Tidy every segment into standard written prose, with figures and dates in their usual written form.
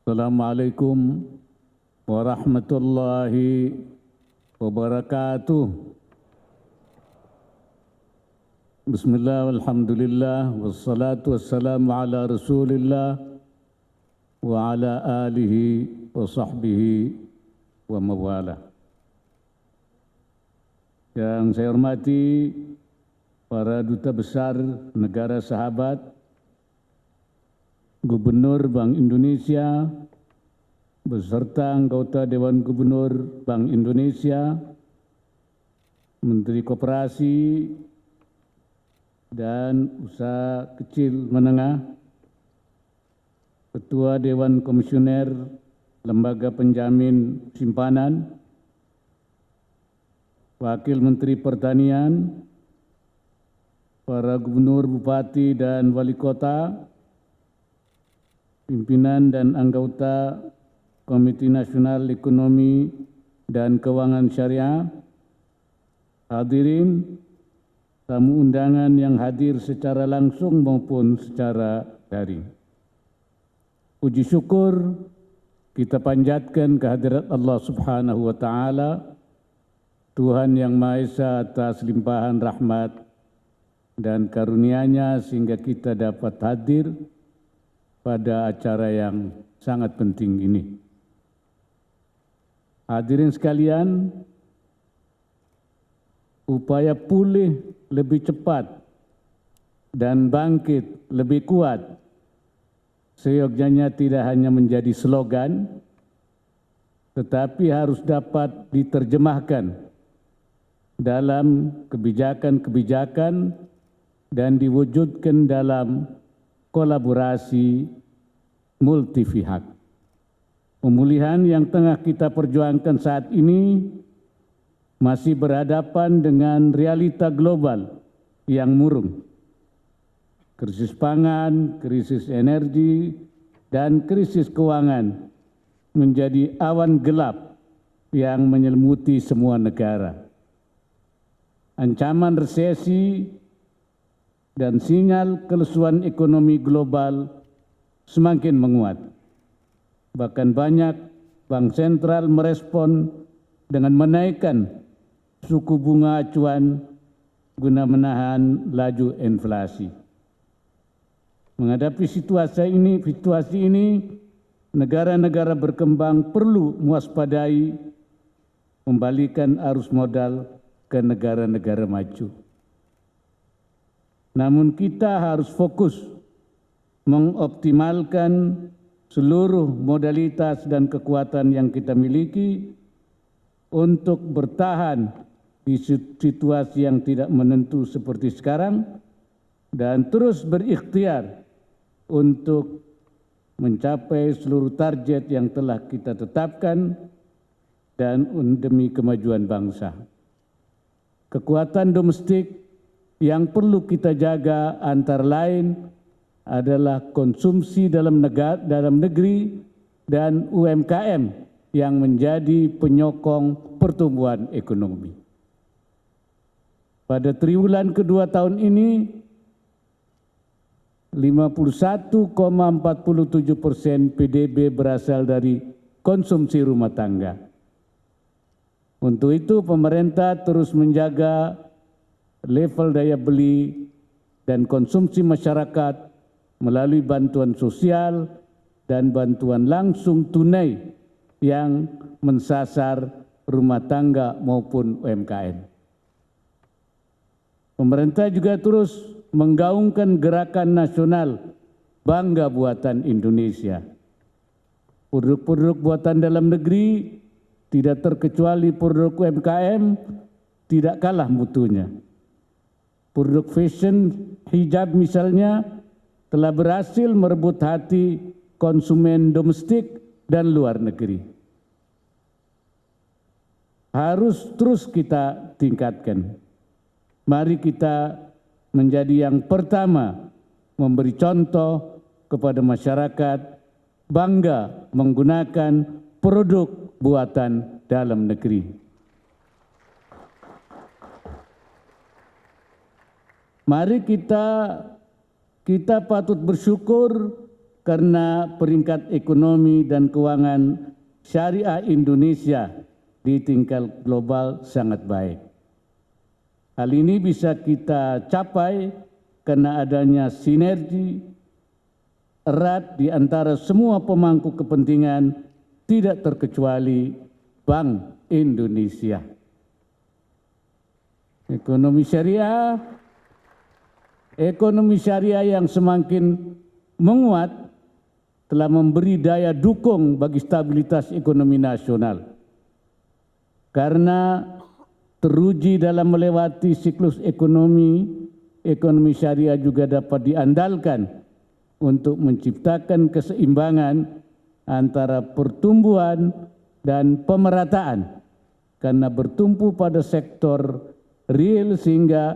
Assalamualaikum warahmatullahi wabarakatuh. Bismillah, walhamdulillah, wassalatu wassalamu ala rasulillah wa ala alihi wa sahbihi wa mawala. Yang saya hormati para duta besar negara sahabat, Gubernur Bank Indonesia, beserta anggota Dewan Gubernur Bank Indonesia, Menteri Koperasi dan Usaha Kecil Menengah, Ketua Dewan Komisioner Lembaga Penjamin Simpanan, Wakil Menteri Pertanian, para Gubernur, Bupati, dan Wali Kota, pimpinan dan anggota Komite Nasional Ekonomi dan Keuangan Syariah, hadirin, tamu undangan yang hadir secara langsung maupun secara daring. Puji syukur kita panjatkan kehadirat Allah Subhanahu wa Ta'ala, Tuhan yang Maha Esa, atas limpahan rahmat dan karunia-Nya sehingga kita dapat hadir pada acara yang sangat penting ini. Hadirin sekalian, upaya pulih lebih cepat dan bangkit lebih kuat seyogyanya tidak hanya menjadi slogan, tetapi harus dapat diterjemahkan dalam kebijakan-kebijakan dan diwujudkan dalam kolaborasi multi pihak. Pemulihan yang tengah kita perjuangkan saat ini masih berhadapan dengan realita global yang murung. Krisis pangan, krisis energi, dan krisis keuangan menjadi awan gelap yang menyelimuti semua negara. Ancaman resesi dan sinyal kelesuan ekonomi global semakin menguat. Bahkan banyak bank sentral merespon dengan menaikkan suku bunga acuan guna menahan laju inflasi. Menghadapi situasi ini, negara-negara berkembang perlu mewaspadai membalikan arus modal ke negara-negara maju. Namun kita harus fokus mengoptimalkan seluruh modalitas dan kekuatan yang kita miliki untuk bertahan di situasi yang tidak menentu seperti sekarang dan terus berikhtiar untuk mencapai seluruh target yang telah kita tetapkan dan demi kemajuan bangsa. Kekuatan domestik yang perlu kita jaga antara lain adalah konsumsi dalam negeri dan UMKM yang menjadi penyokong pertumbuhan ekonomi. Pada triwulan kedua tahun ini, 51,47% PDB berasal dari konsumsi rumah tangga. Untuk itu, pemerintah terus menjaga level daya beli dan konsumsi masyarakat melalui bantuan sosial dan bantuan langsung tunai yang mensasar rumah tangga maupun UMKM. Pemerintah juga terus menggaungkan gerakan nasional Bangga Buatan Indonesia. Produk-produk buatan dalam negeri, tidak terkecuali produk UMKM, tidak kalah mutunya. Produk fashion, hijab misalnya, telah berhasil merebut hati konsumen domestik dan luar negeri. Harus terus kita tingkatkan. Mari kita menjadi yang pertama memberi contoh kepada masyarakat bangga menggunakan produk buatan dalam negeri. Mari kita patut bersyukur karena peringkat ekonomi dan keuangan syariah Indonesia di tingkat global sangat baik. Hal ini bisa kita capai karena adanya sinergi erat di antara semua pemangku kepentingan, tidak terkecuali Bank Indonesia. Ekonomi syariah yang semakin menguat telah memberi daya dukung bagi stabilitas ekonomi nasional. Karena teruji dalam melewati siklus ekonomi syariah juga dapat diandalkan untuk menciptakan keseimbangan antara pertumbuhan dan pemerataan karena bertumpu pada sektor real sehingga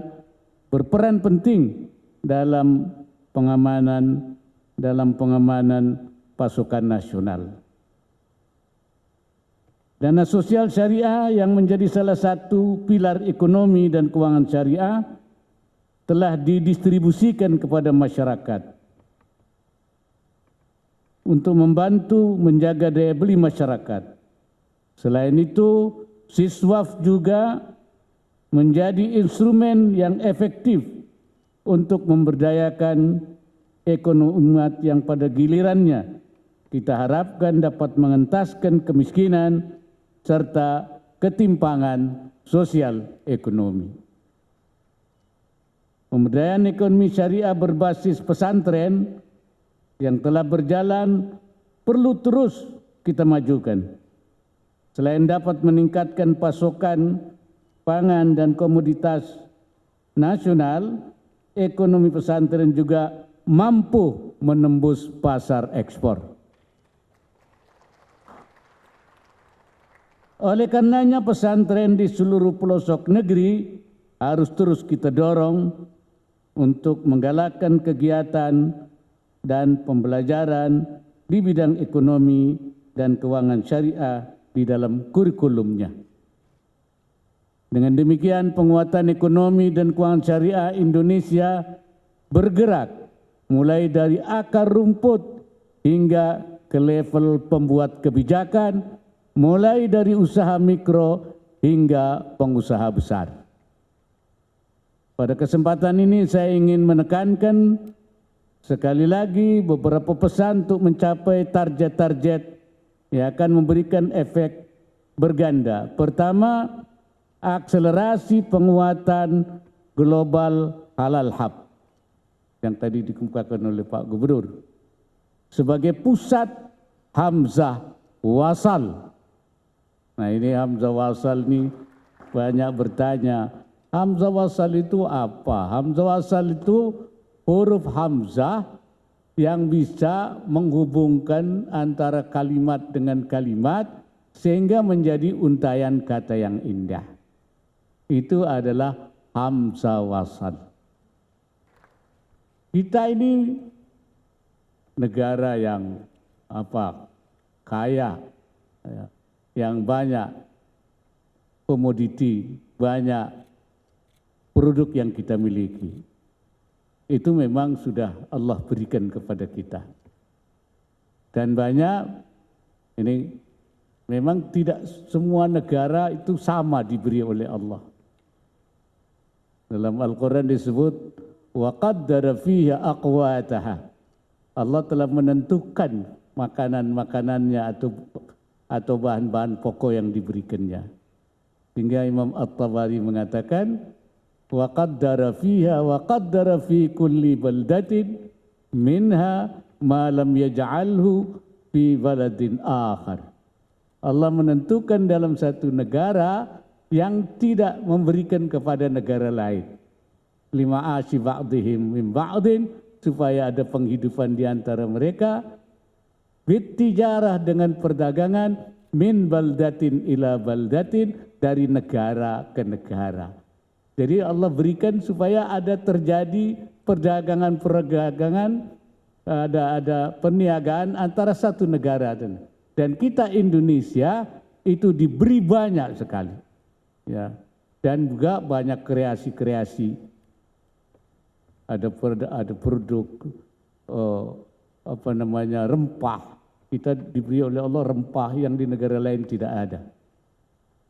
berperan penting dalam pengamanan pasokan nasional. Dana sosial syariah yang menjadi salah satu pilar ekonomi dan keuangan syariah telah didistribusikan kepada masyarakat untuk membantu menjaga daya beli masyarakat. Selain itu, Siswaf juga menjadi instrumen yang efektif untuk memberdayakan ekonomi umat yang pada gilirannya kita harapkan dapat mengentaskan kemiskinan serta ketimpangan sosial ekonomi. Pemberdayaan ekonomi syariah berbasis pesantren yang telah berjalan perlu terus kita majukan. Selain dapat meningkatkan pasokan pangan dan komoditas nasional, ekonomi pesantren juga mampu menembus pasar ekspor. Oleh karenanya pesantren di seluruh pelosok negeri harus terus kita dorong untuk menggalakkan kegiatan dan pembelajaran di bidang ekonomi dan keuangan syariah di dalam kurikulumnya. Dengan demikian penguatan ekonomi dan keuangan syariah Indonesia bergerak mulai dari akar rumput hingga ke level pembuat kebijakan, mulai dari usaha mikro hingga pengusaha besar. Pada kesempatan ini saya ingin menekankan sekali lagi beberapa pesan untuk mencapai target-target yang akan memberikan efek berganda. Pertama, akselerasi penguatan global halal hub yang tadi dikemukakan oleh Pak Gubernur sebagai pusat hamzah wasal. Nah, ini hamzah wasal ini banyak bertanya, hamzah wasal itu apa? Hamzah wasal itu huruf hamzah yang bisa menghubungkan antara kalimat dengan kalimat sehingga menjadi untayan kata yang indah. Itu adalah hamzah wasal. Kita ini negara yang kaya, yang banyak komoditi, banyak produk yang kita miliki. Itu memang sudah Allah berikan kepada kita. Dan banyak, ini memang tidak semua negara itu sama diberi oleh Allah. Dalam Al-Quran disebut, وَقَدَّرَ فِيهَا أَقْوَاتَهَا. Allah telah menentukan makanan-makanannya atau bahan-bahan pokok yang diberikannya. Hingga Imam At-Tabari mengatakan, وَقَدَّرَ فِيهَا وَقَدَّرَ فِي كُلِّ بَلْدَةٍ مِنْهَا مَا لَمْ يَجْعَلْهُ فِي بَلَدٍ آخَرٍ. Allah menentukan dalam satu negara yang tidak memberikan kepada negara lain. Lima asy ba'dihim min ba'din, supaya ada penghidupan di antara mereka. Bittijarah, dengan perdagangan, min baldatin ila baldatin, dari negara ke negara. Jadi Allah berikan supaya ada terjadi perdagangan, ada perniagaan antara satu negara dan kita Indonesia itu diberi banyak sekali, ya, dan juga banyak kreasi-kreasi. Ada produk rempah. Kita diberi oleh Allah rempah yang di negara lain tidak ada.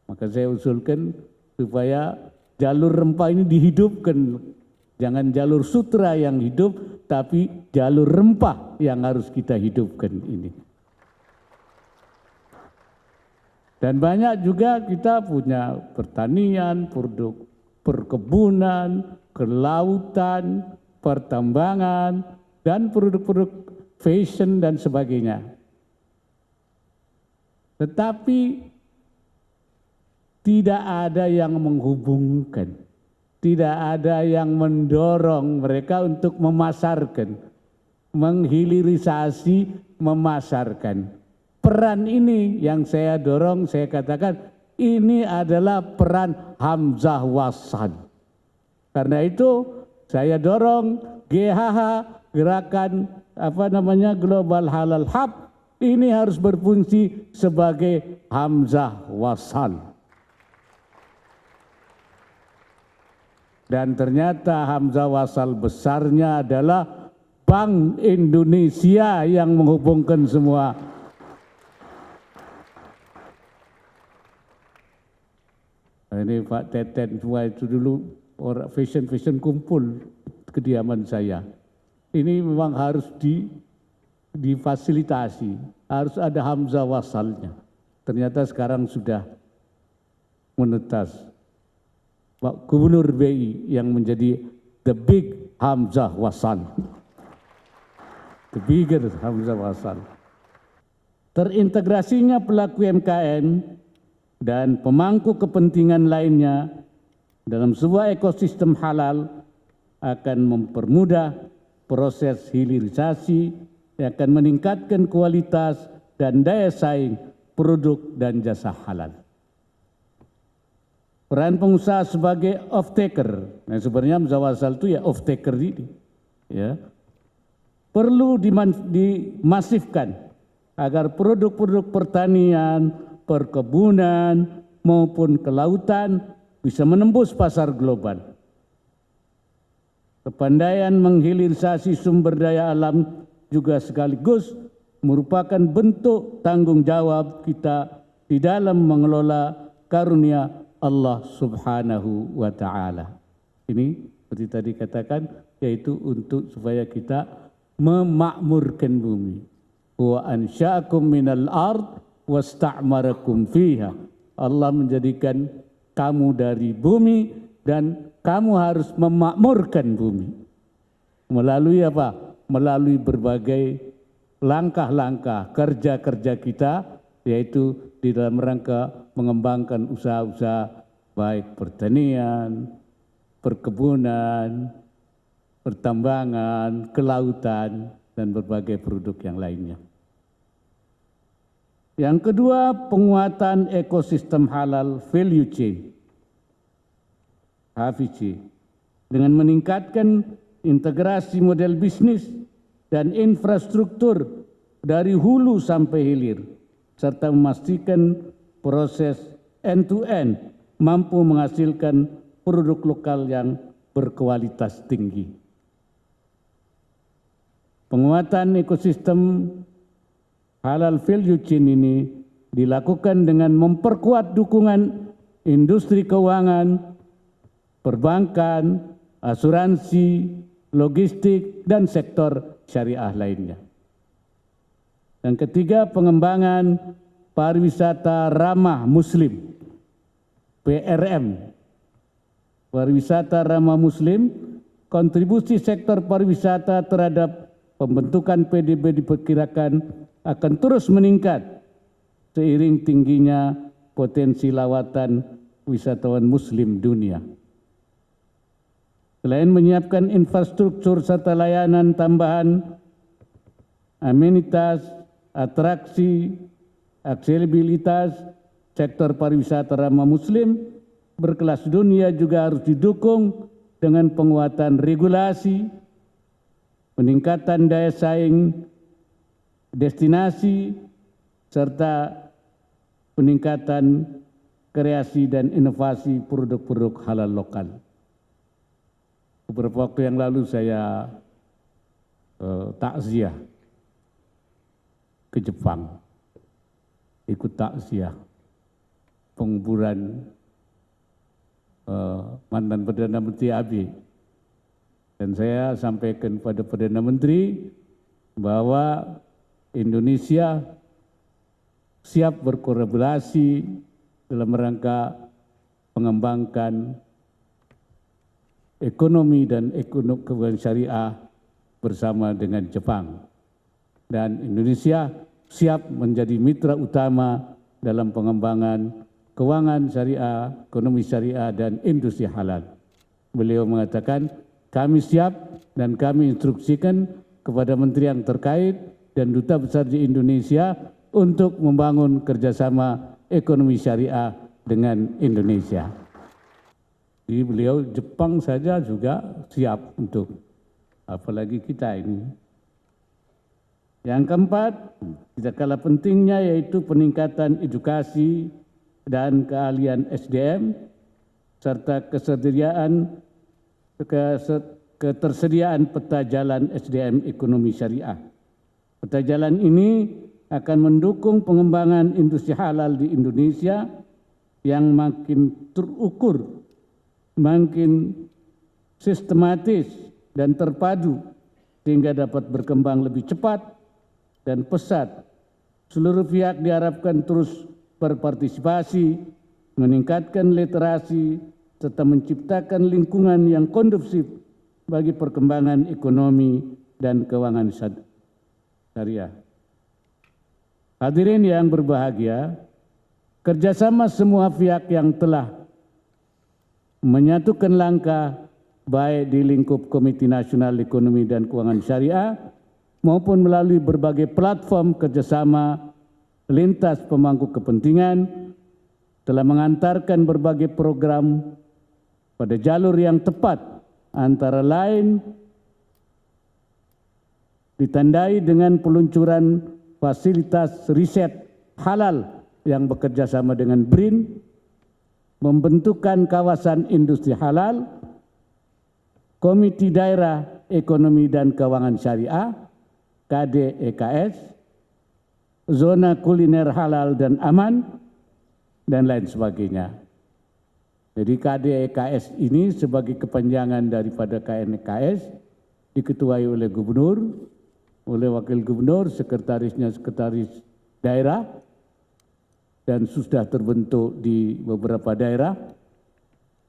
Maka saya usulkan supaya jalur rempah ini dihidupkan. Jangan jalur sutra yang hidup, tapi jalur rempah yang harus kita hidupkan ini. Dan banyak juga kita punya pertanian, produk perkebunan, kelautan, pertambangan, dan produk-produk fashion dan sebagainya. Tetapi tidak ada yang menghubungkan, tidak ada yang mendorong mereka untuk memasarkan, menghilirisasi, memasarkan. Peran ini yang saya dorong, saya katakan ini adalah peran Hamzah Wassan. Karena itu saya dorong GHH, gerakan Global Halal Hub, ini harus berfungsi sebagai Hamzah Wassan. Dan ternyata Hamzah Wassan besarnya adalah Bank Indonesia yang menghubungkan semua. Ini Pak Teten semua itu dulu orang fashion kumpul kediaman saya. Ini memang harus difasilitasi, harus ada Hamzah Wassalnya. Ternyata sekarang sudah menetas. Pak Gubernur BI yang menjadi the big Hamzah Wassan. The bigger Hamzah Wassan. Terintegrasinya pelaku UMKM dan pemangku kepentingan lainnya dalam sebuah ekosistem halal akan mempermudah proses hilirisasi yang akan meningkatkan kualitas dan daya saing produk dan jasa halal. Peran pengusaha sebagai off-taker, nah sebenarnya Hamzah Wassan itu ya off-taker ini, ya, perlu dimasifkan agar produk-produk pertanian, perkebunan maupun kelautan bisa menembus pasar global. Kepandaian menghilirisasi sumber daya alam juga sekaligus merupakan bentuk tanggung jawab kita di dalam mengelola karunia Allah Subhanahu wa Ta'ala. Ini seperti tadi katakan, yaitu untuk supaya kita memakmurkan bumi. Wa ansya'akum minal ard wasta'marakum fiha. Allah menjadikan kamu dari bumi dan kamu harus memakmurkan bumi. Melalui apa? Melalui berbagai langkah-langkah kerja-kerja kita, yaitu di dalam rangka mengembangkan usaha-usaha baik pertanian, perkebunan, pertambangan, kelautan, dan berbagai produk yang lainnya. Yang kedua, penguatan ekosistem halal value chain, HVC, dengan meningkatkan integrasi model bisnis dan infrastruktur dari hulu sampai hilir, serta memastikan proses end-to-end mampu menghasilkan produk lokal yang berkualitas tinggi. Penguatan ekosistem halal value chain ini dilakukan dengan memperkuat dukungan industri keuangan, perbankan, asuransi, logistik, dan sektor syariah lainnya. Yang ketiga, pengembangan pariwisata ramah muslim, PRM. Pariwisata ramah muslim, kontribusi sektor pariwisata terhadap pembentukan PDB diperkirakan akan terus meningkat seiring tingginya potensi lawatan wisatawan muslim dunia. Selain menyiapkan infrastruktur serta layanan tambahan, amenitas, atraksi, aksesibilitas, sektor pariwisata ramah muslim berkelas dunia juga harus didukung dengan penguatan regulasi, peningkatan daya saing destinasi, serta peningkatan kreasi dan inovasi produk-produk halal lokal. Beberapa waktu yang lalu saya takziah ke Jepang, ikut takziah penguburan mantan Perdana Menteri Abe. Dan saya sampaikan pada Perdana Menteri bahwa Indonesia siap berkolaborasi dalam rangka mengembangkan ekonomi dan ekonomi keuangan syariah bersama dengan Jepang. Dan Indonesia siap menjadi mitra utama dalam pengembangan keuangan syariah, ekonomi syariah, dan industri halal. Beliau mengatakan, kami siap dan kami instruksikan kepada menteri yang terkait dan duta besar di Indonesia untuk membangun kerjasama ekonomi syariah dengan Indonesia. Jadi beliau Jepang saja juga siap untuk, apalagi kita ini. Yang keempat, tidak kalah pentingnya yaitu peningkatan edukasi dan keahlian SDM serta ketersediaan peta jalan SDM ekonomi syariah. Peta jalan ini akan mendukung pengembangan industri halal di Indonesia yang makin terukur, makin sistematis dan terpadu sehingga dapat berkembang lebih cepat dan pesat. Seluruh pihak diharapkan terus berpartisipasi, meningkatkan literasi, serta menciptakan lingkungan yang kondusif bagi perkembangan ekonomi dan keuangan syariah. Hadirin yang berbahagia, kerjasama semua pihak yang telah menyatukan langkah baik di lingkup Komite Nasional Ekonomi dan Keuangan Syariah maupun melalui berbagai platform kerjasama lintas pemangku kepentingan telah mengantarkan berbagai program pada jalur yang tepat, antara lain ditandai dengan peluncuran fasilitas riset halal yang bekerja sama dengan BRIN, membentukan kawasan industri halal, Komite Daerah Ekonomi dan Keuangan Syariah, KDEKS, zona kuliner halal dan aman, dan lain sebagainya. Jadi KDEKS ini sebagai kepanjangan daripada KNKS diketuai oleh gubernur, oleh wakil gubernur, sekretarisnya sekretaris daerah, dan sudah terbentuk di beberapa daerah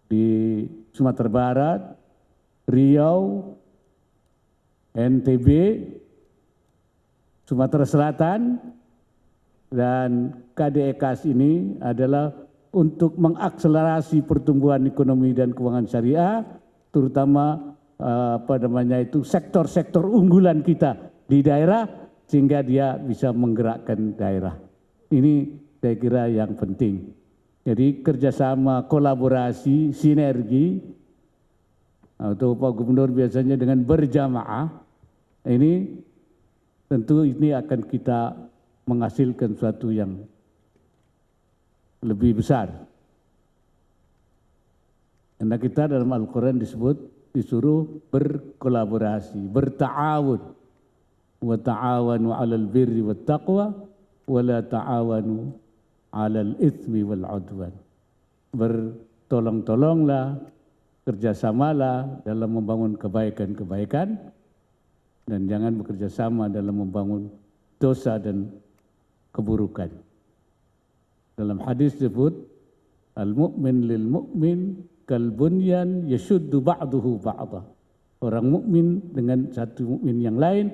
di Sumatera Barat, Riau, NTB, Sumatera Selatan, dan KDEKS ini adalah untuk mengakselerasi pertumbuhan ekonomi dan keuangan syariah, terutama sektor-sektor unggulan kita di daerah sehingga dia bisa menggerakkan daerah. Ini saya kira yang penting. Jadi kerjasama, kolaborasi, sinergi, atau Pak Gubernur biasanya dengan berjamaah, ini tentu ini akan kita menghasilkan sesuatu yang lebih besar. Karena kita dalam Al-Quran disuruh berkolaborasi, berta'awun. Wa ta'awanu 'alal birri wat taqwa wa la ta'awanu 'alal itsmi wal 'udwan. Bertolong-tolonglah, kerjasamalah dalam membangun kebaikan-kebaikan dan jangan bekerja sama dalam membangun dosa dan keburukan. Dalam hadis disebut al-mu'min lil mu'min kal bunyan yashuddu ba'duhu ba'dha. Orang mukmin dengan satu mukmin yang lain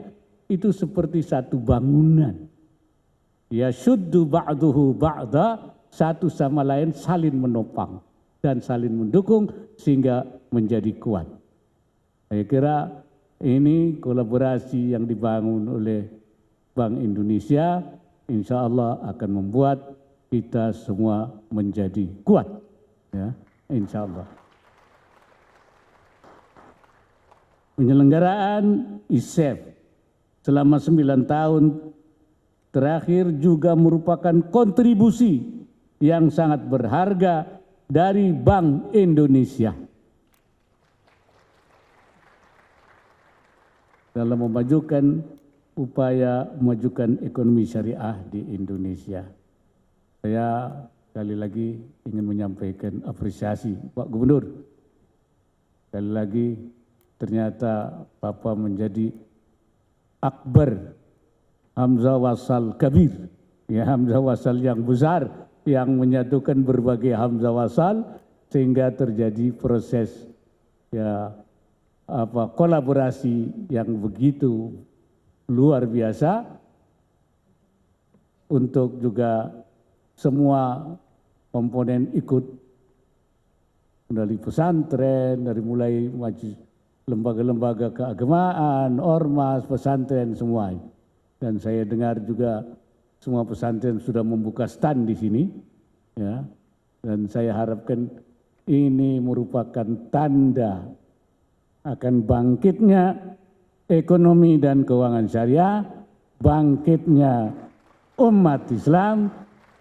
itu seperti satu bangunan. Yashuddu ba'duhu ba'dha, satu sama lain saling menopang dan saling mendukung sehingga menjadi kuat. Saya kira ini kolaborasi yang dibangun oleh Bank Indonesia insya Allah akan membuat kita semua menjadi kuat, ya, insya Allah. Penyelenggaraan ISEF selama 9 tahun terakhir juga merupakan kontribusi yang sangat berharga dari Bank Indonesia dalam memajukan upaya memajukan ekonomi syariah di Indonesia. Saya sekali lagi ingin menyampaikan apresiasi Pak Gubernur. Sekali lagi ternyata Bapak menjadi akbar, hamzah wasal kabir, ya, hamzah wasal yang besar yang menyatukan berbagai hamzah wasal sehingga terjadi proses ya kolaborasi yang begitu luar biasa untuk juga semua komponen ikut dari pesantren, dari mulai lembaga-lembaga keagamaan, ormas, pesantren semua. Dan saya dengar juga semua pesantren sudah membuka stand di sini, ya. Dan saya harapkan ini merupakan tanda akan bangkitnya ekonomi dan keuangan syariah, bangkitnya umat Islam,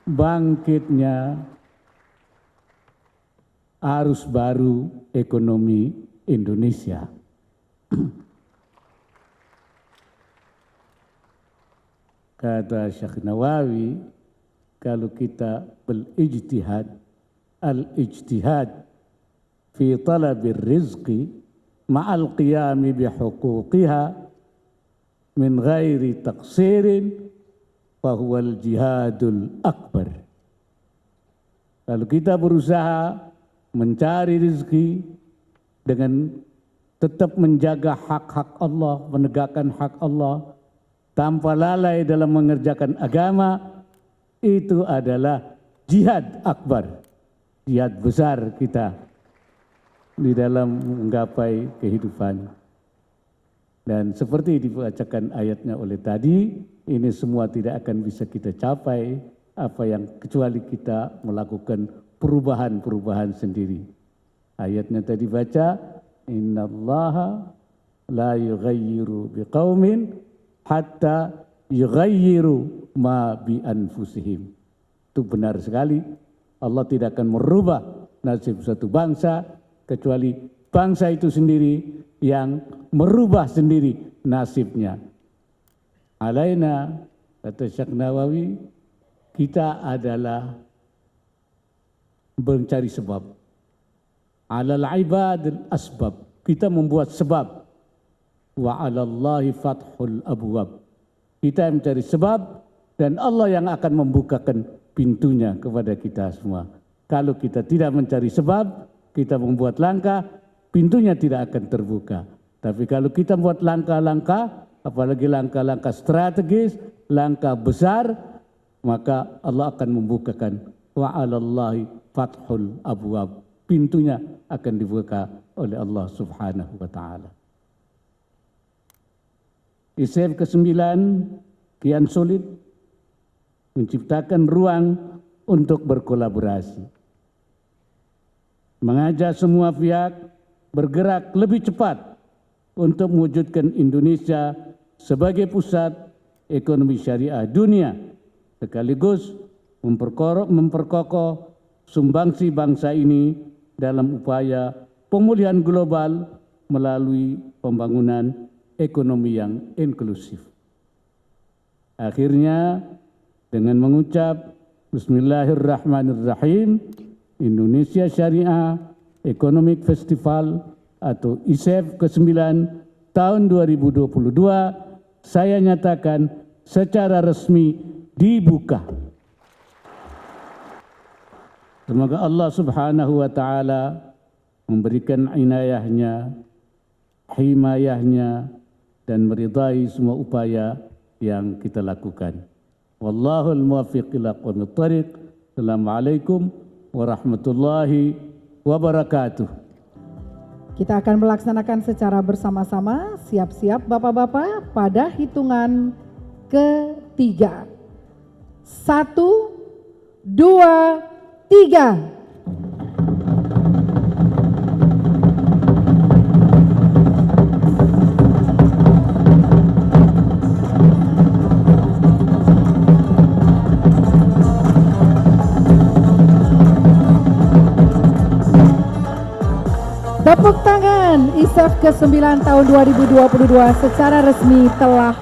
bangkitnya arus baru ekonomi Indonesia. Kata Syekh Nawawi, kalau kita berijtihad, al-ijtihad fi talabir rizqi ma'al qiyami bihuquqiha min ghairi taqsirin fahuwal jihadul akbar. Kalau kita berusaha mencari rezeki dengan tetap menjaga hak-hak Allah, menegakkan hak Allah, tanpa lalai dalam mengerjakan agama, itu adalah jihad akbar, jihad besar kita di dalam menggapai kehidupan. Dan seperti dibacakan ayatnya oleh tadi, ini semua tidak akan bisa kita capai kecuali kita melakukan perubahan-perubahan sendiri. Ayatnya tadi baca, innallaha la yughayyiru biqaumin hatta yughayyiru ma bi anfusihim. Itu benar sekali. Allah tidak akan merubah nasib suatu bangsa kecuali bangsa itu sendiri yang merubah sendiri nasibnya. Alaina, kata Syekh Nawawi, kita adalah mencari sebab. Alal ibadil asbab, kita membuat sebab. Wa 'alallahi fathul abwab. Kita mencari sebab dan Allah yang akan membukakan pintunya kepada kita semua. Kalau kita tidak mencari sebab, kita membuat langkah, pintunya tidak akan terbuka. Tapi kalau kita buat langkah-langkah, apalagi langkah-langkah strategis, langkah besar, maka Allah akan membukakan wa 'alallahi fathul abwab. Pintunya akan dibuka oleh Allah Subhanahu wa taala. ISEF ke-9 kian sulit menciptakan ruang untuk berkolaborasi. Mengajak semua pihak bergerak lebih cepat untuk mewujudkan Indonesia sebagai pusat ekonomi syariah dunia, sekaligus memperkokoh sumbangsi bangsa ini dalam upaya pemulihan global melalui pembangunan ekonomi yang inklusif. Akhirnya dengan mengucap Bismillahirrahmanirrahim, Indonesia Syariah Economic Festival atau ISEF ke-9 tahun 2022 saya nyatakan secara resmi dibuka. Semoga Allah Subhanahu wa taala memberikan inayahnya, himayahnya, dan meridai semua upaya yang kita lakukan. Wallahul muwaffiq ila aqwamit thariq. Assalamualaikum warahmatullahi wabarakatuh. Kita akan melaksanakan secara bersama-sama. Siap-siap Bapak-bapak pada hitungan ketiga. 1, 2, 3. Tepuk tangan, ISEF ke-9 tahun 2022 secara resmi telah